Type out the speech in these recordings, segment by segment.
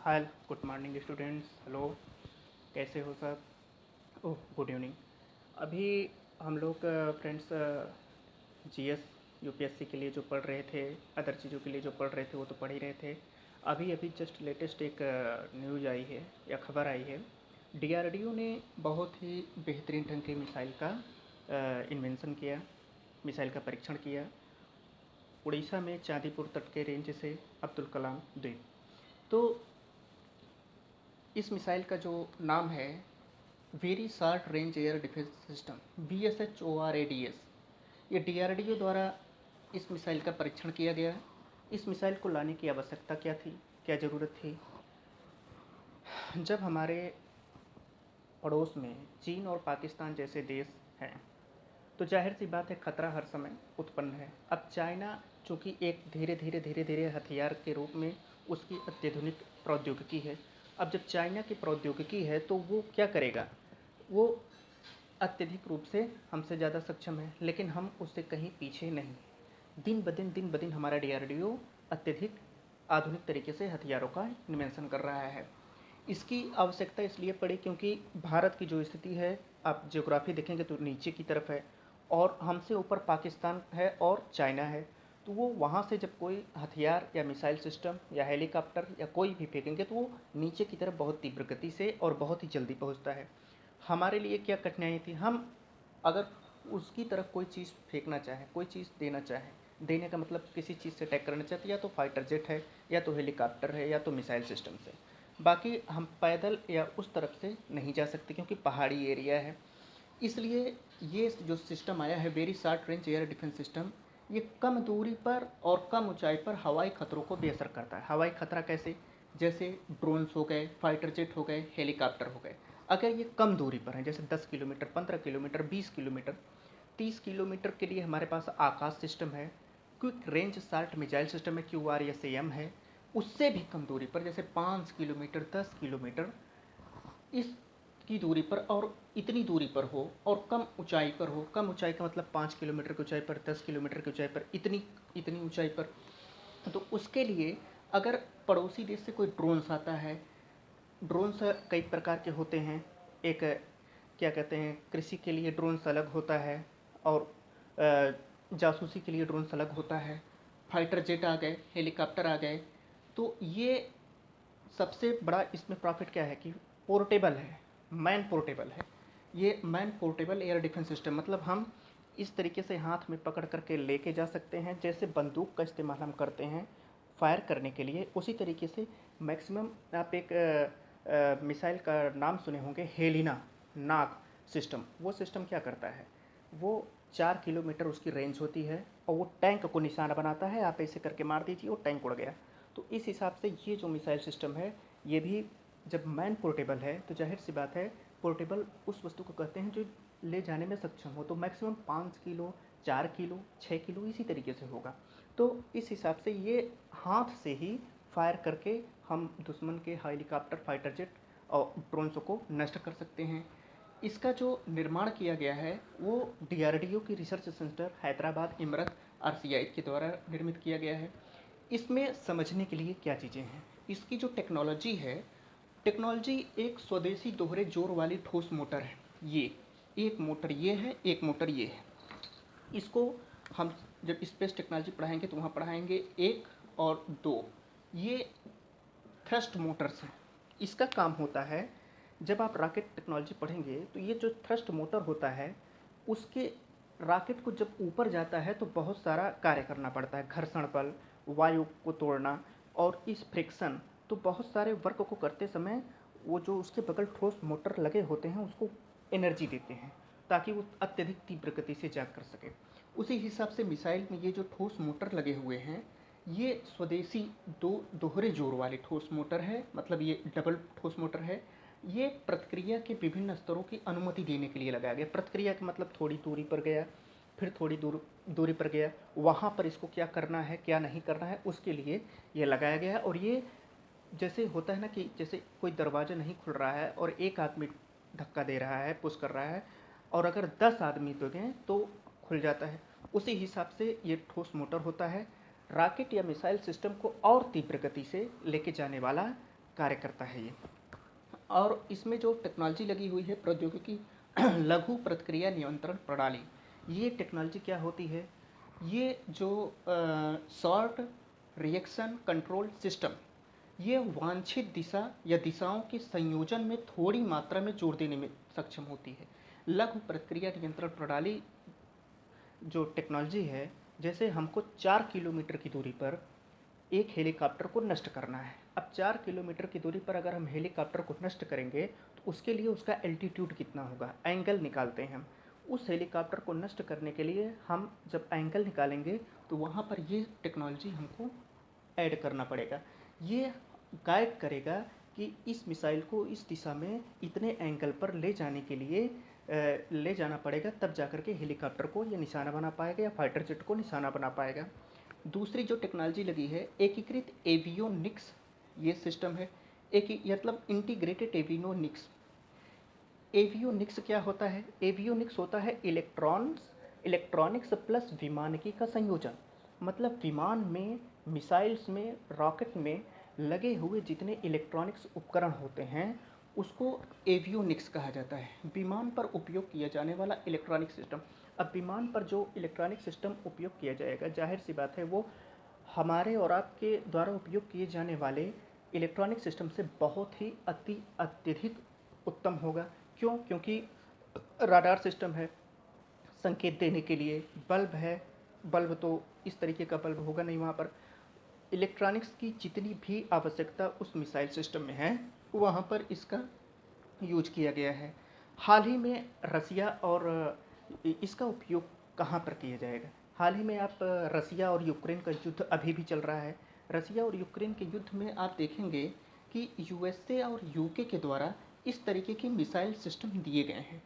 हाय, good morning students. Hello, कैसे हो सब? ओह, गुड इवनिंग। अभी हम लोग फ्रेंड्स जीएस यूपीएससी के लिए जो पढ़ रहे थे, अदर चीज़ों के लिए जो पढ़ रहे थे वो तो पढ़ ही रहे थे। अभी अभी जस्ट लेटेस्ट एक न्यूज़ आई है या खबर आई है। डीआरडीओ ने बहुत ही बेहतरीन ढंग की मिसाइल का इन्वेंशन किया, मिसाइल का परीक्षण किया उड़ीसा में चांदीपुर तट के रेंज से अब्दुल कलाम द्वीप। तो इस मिसाइल का जो नाम है very short range air defence system, VSHORADS। ये डीआरडीओ द्वारा इस मिसाइल का परीक्षण किया गया है। इस मिसाइल को लाने की आवश्यकता क्या थी, क्या ज़रूरत थी? जब हमारे पड़ोस में चीन और पाकिस्तान जैसे देश हैं तो जाहिर सी बात है खतरा हर समय उत्पन्न है। अब चाइना चूँकि एक धीरे धीरे हथियार के रूप में उसकी अत्याधुनिक प्रौद्योगिकी है। अब जब चाइना की प्रौद्योगिकी है तो वो क्या करेगा? वो अत्यधिक रूप से हमसे ज़्यादा सक्षम है, लेकिन हम उससे कहीं पीछे नहीं। दिन ब दिन हमारा डीआरडीओ अत्यधिक आधुनिक तरीके से हथियारों का इन्वेंशन कर रहा है। इसकी आवश्यकता इसलिए पड़ी क्योंकि भारत की जो स्थिति है, आप ज्योग्राफी देखेंगे तो नीचे की तरफ है और हमसे ऊपर पाकिस्तान है और चाइना है। तो वो वहाँ से जब कोई हथियार या मिसाइल सिस्टम या हेलीकॉप्टर या कोई भी फेंकेंगे तो वो नीचे की तरफ बहुत तीव्र गति से और बहुत ही जल्दी पहुँचता है। हमारे लिए क्या कठिनाई थी? हम अगर उसकी तरफ कोई चीज़ फेंकना चाहें, कोई चीज़ देना चाहें, देने का मतलब किसी चीज़ से अटैक करना चाहते, या तो फाइटर जेट है, या तो हेलीकॉप्टर है, या तो मिसाइल सिस्टम से। बाकी हम पैदल या उस तरफ से नहीं जा सकते क्योंकि पहाड़ी एरिया है। इसलिए ये जो सिस्टम आया है very short range air defence system, ये कम दूरी पर और कम ऊंचाई पर हवाई खतरों को बेअसर करता है। हवाई खतरा कैसे? जैसे ड्रोन्स हो गए, फाइटर जेट हो गए, हेलीकॉप्टर हो गए। अगर ये कम दूरी पर हैं, जैसे 10 किलोमीटर, 15 किलोमीटर, 20 किलोमीटर, 30 किलोमीटर के लिए हमारे पास आकाश सिस्टम है, quick range short missile system है, QRSAM है। उससे भी कम दूरी पर जैसे 5 किलोमीटर, 10 किलोमीटर, इस की दूरी पर और इतनी दूरी पर हो और कम ऊंचाई पर हो। कम ऊंचाई का मतलब 5 किलोमीटर की ऊंचाई पर, 10 किलोमीटर की ऊंचाई पर, इतनी इतनी ऊंचाई पर। तो उसके लिए अगर पड़ोसी देश से कोई ड्रोन्स आता है, ड्रोन्स कई प्रकार के होते हैं। एक क्या कहते हैं, कृषि के लिए ड्रोन्स अलग होता है और जासूसी के लिए ड्रोन्स अलग होता है। फाइटर जेट आ गए, हेलीकॉप्टर आ गए। तो ये सबसे बड़ा इसमें प्रॉफिट क्या है कि पोर्टेबल है, मैन पोर्टेबल है। ये man portable air defence system मतलब हम इस तरीके से हाथ में पकड़ करके लेके जा सकते हैं जैसे बंदूक का इस्तेमाल हम करते हैं फायर करने के लिए, उसी तरीके से। मैक्सिमम आप एक मिसाइल का नाम सुने होंगे, हेलिना नाग सिस्टम। वो सिस्टम क्या करता है? वो 4 किलोमीटर उसकी रेंज होती है और वो टैंक को निशाना बनाता है। आप ऐसे करके मार दीजिए, वो टैंक उड़ गया। तो इस हिसाब से ये जो मिसाइल सिस्टम है, ये भी जब मैन पोर्टेबल है तो जाहिर सी बात है, पोर्टेबल उस वस्तु को कहते हैं जो ले जाने में सक्षम हो। तो मैक्सिमम 5 किलो, 4 किलो, 6 किलो इसी तरीके से होगा। तो इस हिसाब से ये हाथ से ही फायर करके हम दुश्मन के हेलीकॉप्टर, फाइटर जेट और ड्रोन्स को नष्ट कर सकते हैं। इसका जो निर्माण किया गया है वो डीआरडीओ की research centre Hyderabad Imrat RCI के द्वारा निर्मित किया गया है। इसमें समझने के लिए क्या चीज़ें हैं? इसकी जो टेक्नोलॉजी है, टेक्नोलॉजी एक स्वदेशी दोहरे जोर वाली ठोस मोटर है। ये एक मोटर ये है, एक मोटर ये है। इसको हम जब स्पेस टेक्नोलॉजी पढ़ाएंगे तो वहाँ पढ़ाएंगे 1 और 2। ये थ्रस्ट मोटर्स हैं। इसका काम होता है, जब आप रॉकेट टेक्नोलॉजी पढ़ेंगे तो ये जो थ्रस्ट मोटर होता है, उसके रॉकेट को जब ऊपर जाता है तो बहुत सारा कार्य करना पड़ता है। घर्षण बल, वायु को तोड़ना और इस फ्रिक्शन। तो बहुत सारे वर्क को करते समय वो जो उसके बगल ठोस मोटर लगे होते हैं उसको एनर्जी देते हैं ताकि वो अत्यधिक तीव्र गति से जा कर सके। उसी हिसाब से मिसाइल में ये जो ठोस मोटर लगे हुए हैं, ये स्वदेशी दोहरे जोर वाले ठोस मोटर है, मतलब ये डबल ठोस मोटर है। ये प्रतिक्रिया के विभिन्न स्तरों की अनुमति देने के लिए लगाया गया। प्रतिक्रिया का मतलब थोड़ी दूरी पर गया, फिर थोड़ी दूरी पर गया, वहाँ पर इसको क्या करना है क्या नहीं करना है उसके लिए ये लगाया गया है। और ये जैसे होता है ना कि जैसे कोई दरवाज़ा नहीं खुल रहा है और एक आदमी धक्का दे रहा है, पुश कर रहा है, और अगर 10 आदमी तो गए तो खुल जाता है। उसी हिसाब से ये ठोस मोटर होता है। रॉकेट या मिसाइल सिस्टम को और तीव्र गति से लेके जाने वाला कार्य करता है ये। और इसमें जो टेक्नोलॉजी लगी हुई है प्रौद्योगिकी लघु प्रतिक्रिया नियंत्रण प्रणाली, ये टेक्नोलॉजी क्या होती है, ये जो शॉर्ट रिएक्शन कंट्रोल सिस्टम, ये वांछित दिशा या दिशाओं के संयोजन में थोड़ी मात्रा में जोड़ देने में सक्षम होती है। लघु प्रतिक्रिया नियंत्रण प्रणाली जो टेक्नोलॉजी है, जैसे हमको 4 किलोमीटर की दूरी पर एक हेलीकॉप्टर को नष्ट करना है। अब 4 किलोमीटर की दूरी पर अगर हम हेलीकॉप्टर को नष्ट करेंगे तो उसके लिए उसका एल्टीट्यूड कितना होगा, एंगल निकालते हैं हम। उस हेलीकॉप्टर को नष्ट करने के लिए हम जब एंगल निकालेंगे तो वहाँ पर ये टेक्नोलॉजी हमको ऐड करना पड़ेगा। ये गाइड करेगा कि इस मिसाइल को इस दिशा में इतने एंगल पर ले जाने के लिए ले जाना पड़ेगा, तब जाकर के हेलीकॉप्टर को ये निशाना बना पाएगा या फाइटर जेट को निशाना बना पाएगा। दूसरी जो टेक्नोलॉजी लगी है एकीकृत एवियोनिक्स, ये सिस्टम है। एक मतलब इंटीग्रेटेड एवियोनिक्स। एवियोनिक्स क्या होता है, एवियोनिक्स होता है इलेक्ट्रॉनिक्स प्लस विमानिकी का संयोजन। मतलब विमान में, मिसाइल्स में, रॉकेट में लगे हुए जितने इलेक्ट्रॉनिक्स उपकरण होते हैं उसको एवियोनिक्स कहा जाता है। विमान पर उपयोग किया जाने वाला इलेक्ट्रॉनिक सिस्टम। अब विमान पर जो इलेक्ट्रॉनिक सिस्टम उपयोग किया जाएगा, जाहिर सी बात है वो हमारे और आपके द्वारा उपयोग किए जाने वाले इलेक्ट्रॉनिक सिस्टम से बहुत ही अत्यधिक उत्तम होगा। क्यों? क्योंकि राडार सिस्टम है, संकेत देने के लिए बल्ब है, बल्ब तो इस तरीके का बल्ब होगा नहीं वहाँ पर। इलेक्ट्रॉनिक्स की जितनी भी आवश्यकता उस मिसाइल सिस्टम में है वहाँ पर इसका यूज किया गया है। हाल ही में रसिया और इसका उपयोग कहाँ पर किया जाएगा, हाल ही में आप रसिया और यूक्रेन का युद्ध अभी भी चल रहा है। रसिया और यूक्रेन के युद्ध में आप देखेंगे कि यूएसए और यूके के द्वारा इस तरीके के मिसाइल सिस्टम दिए गए हैं।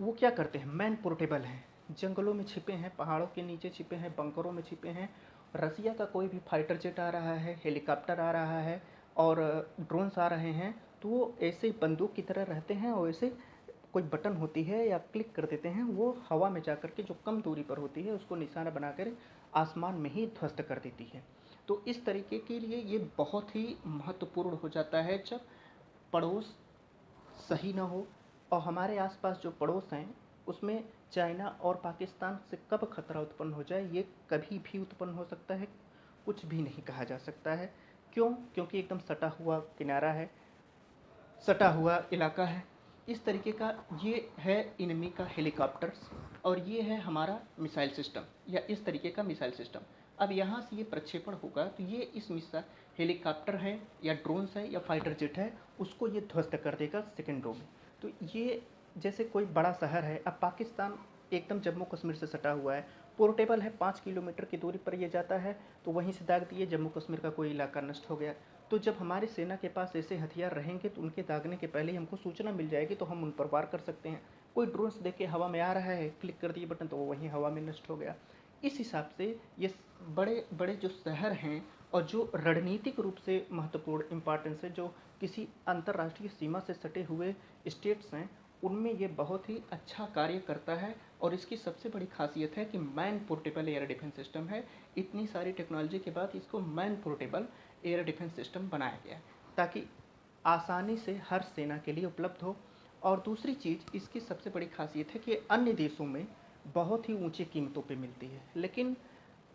वो क्या करते हैं, मैन पोर्टेबल हैं, जंगलों में छिपे हैं, पहाड़ों के नीचे छिपे हैं, बंकरों में छिपे हैं। रसिया का कोई भी फाइटर जेट आ रहा है, हेलीकॉप्टर आ रहा है और ड्रोन्स आ रहे हैं तो वो ऐसे बंदूक की तरह रहते हैं और ऐसे कोई बटन होती है या क्लिक कर देते हैं, वो हवा में जाकर के जो कम दूरी पर होती है उसको निशाना बनाकर आसमान में ही ध्वस्त कर देती है। तो इस तरीके के लिए ये बहुत ही महत्वपूर्ण हो जाता है जब पड़ोस सही ना हो। और हमारे आसपास जो पड़ोस हैं उसमें चाइना और पाकिस्तान से कब खतरा उत्पन्न हो जाए ये कभी भी उत्पन्न हो सकता है, कुछ भी नहीं कहा जा सकता है। क्यों? क्योंकि एकदम सटा हुआ किनारा है, सटा हुआ इलाका है। इस तरीके का ये है इनमी का हेलीकॉप्टर्स और ये है हमारा मिसाइल सिस्टम या इस तरीके का मिसाइल सिस्टम। अब यहाँ से ये प्रक्षेपण होगा तो ये इस मिसाइल हेलीकॉप्टर है या ड्रोन्स है या फाइटर जेट है उसको ये ध्वस्त कर देगा सेकेंडों में। तो ये जैसे कोई बड़ा शहर है, अब पाकिस्तान एकदम जम्मू कश्मीर से सटा हुआ है, पोर्टेबल है, 5 किलोमीटर की दूरी पर ये जाता है तो वहीं से दाग दिए जम्मू कश्मीर का कोई इलाका नष्ट हो गया। तो जब हमारी सेना के पास ऐसे हथियार रहेंगे तो उनके दागने के पहले ही हमको सूचना मिल जाएगी तो हम उन पर वार कर सकते हैं। कोई ड्रोन्स देख के हवा में आ रहा है, क्लिक कर दिए बटन तो वो वहीं हवा में नष्ट हो गया। इस हिसाब से ये बड़े बड़े जो शहर हैं और जो रणनीतिक रूप से महत्वपूर्ण इम्पॉर्टेंस है, जो किसी अंतर्राष्ट्रीय सीमा से सटे हुए स्टेट्स हैं, उनमें ये बहुत ही अच्छा कार्य करता है। और इसकी सबसे बड़ी खासियत है कि man portable air defence system है। इतनी सारी टेक्नोलॉजी के बाद इसको man portable air defence system बनाया गया है ताकि आसानी से हर सेना के लिए उपलब्ध हो। और दूसरी चीज़ इसकी सबसे बड़ी खासियत है कि अन्य देशों में बहुत ही ऊंची कीमतों पे मिलती है, लेकिन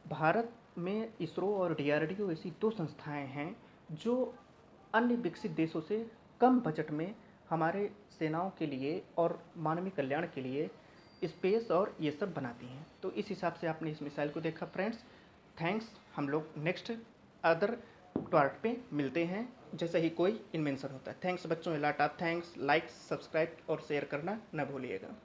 भारत में इसरो और डीआरडीओ ऐसी 2 संस्थाएं हैं जो अन्य विकसित देशों से कम बजट में हमारे सेनाओं के लिए और मानवीय कल्याण के लिए स्पेस और ये सब बनाती हैं। तो इस हिसाब से आपने इस मिसाइल को देखा फ्रेंड्स। थैंक्स। हम लोग नेक्स्ट अदर पार्ट पे मिलते हैं जैसे ही कोई इन्वेंशन होता है। थैंक्स बच्चों, lot of thanks. Like, subscribe और शेयर करना न भूलिएगा।